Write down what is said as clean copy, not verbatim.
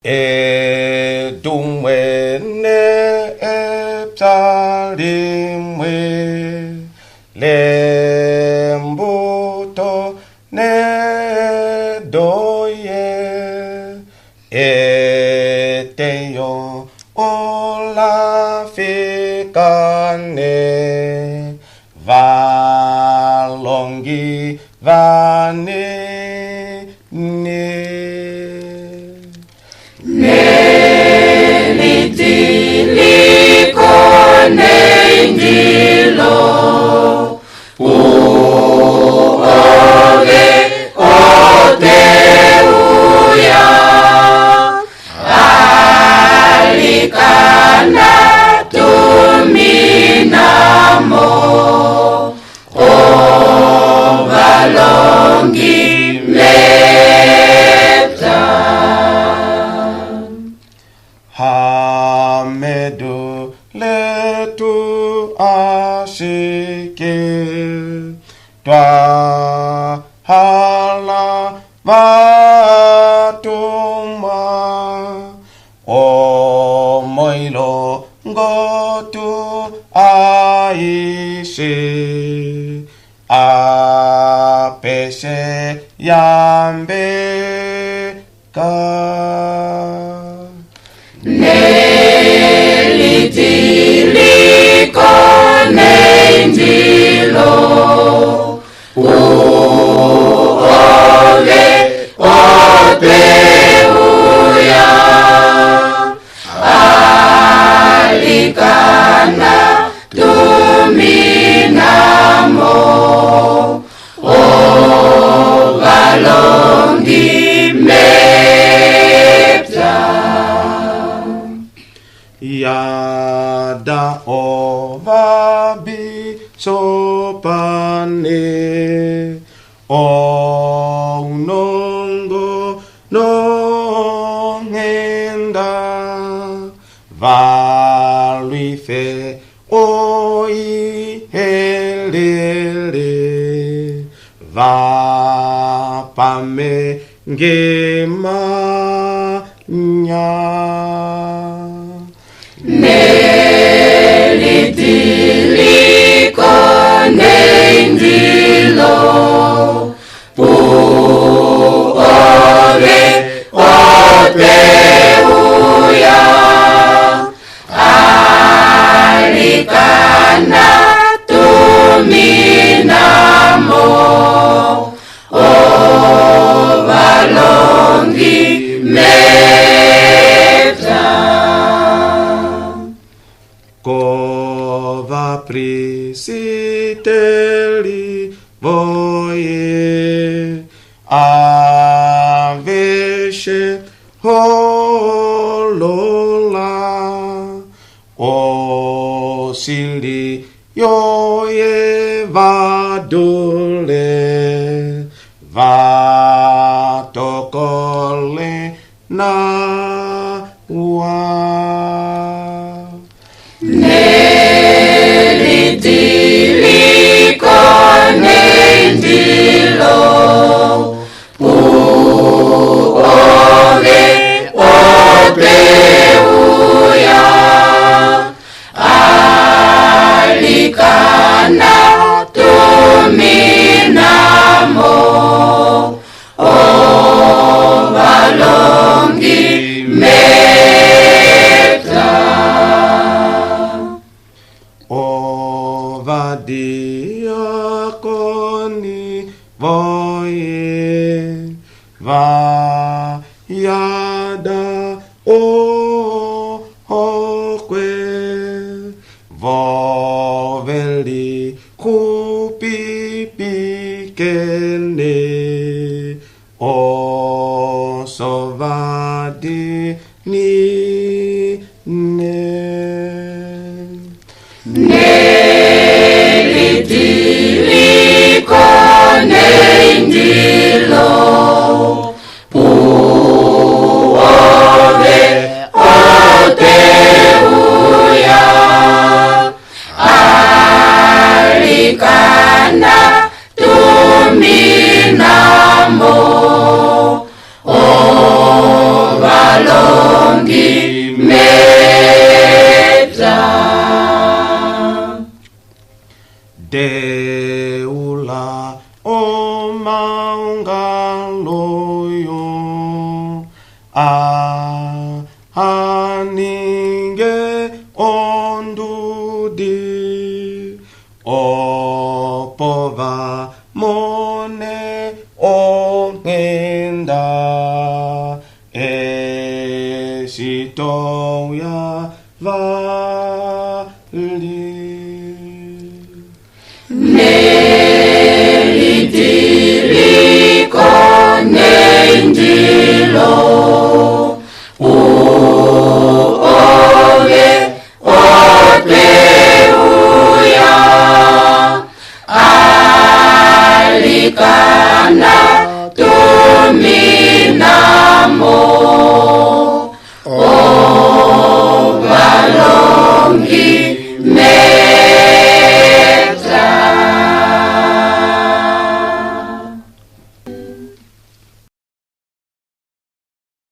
Edumwene epsalimwe lembuto nedoye eteyo olafikane valongi vane Nelitiliko neingilo uoge oteuya alikana tuminamo ovalongi lepta Hamedu letu ashike twa hala vatuma o moilo ngotu aishi apeshe yambeka Nelitiliko neingilo uoge oteuya alikana tuminamo ovalongi Yada ovabi sopane o nongo nongenda valuife oi helele vapame ngemanya Nelitiliko neingilo uoge oteuya alikana tuminamo ovalongi Kova prisiteli voye aveshe holola osili yoye vadule vatokole na wa Nelitiliko neingilo uoge oteuya alikana tuminamo ovalongi Diakoni voye va yada o hokwe voveli kupi pikene o sovadi ni Nelitiliko neingilo uoge oteuya alikana tuminamo ovalo Deula o maungaloyo aninge ondudi opova mone ongenda esitoya vali Nelitiriko nenjilo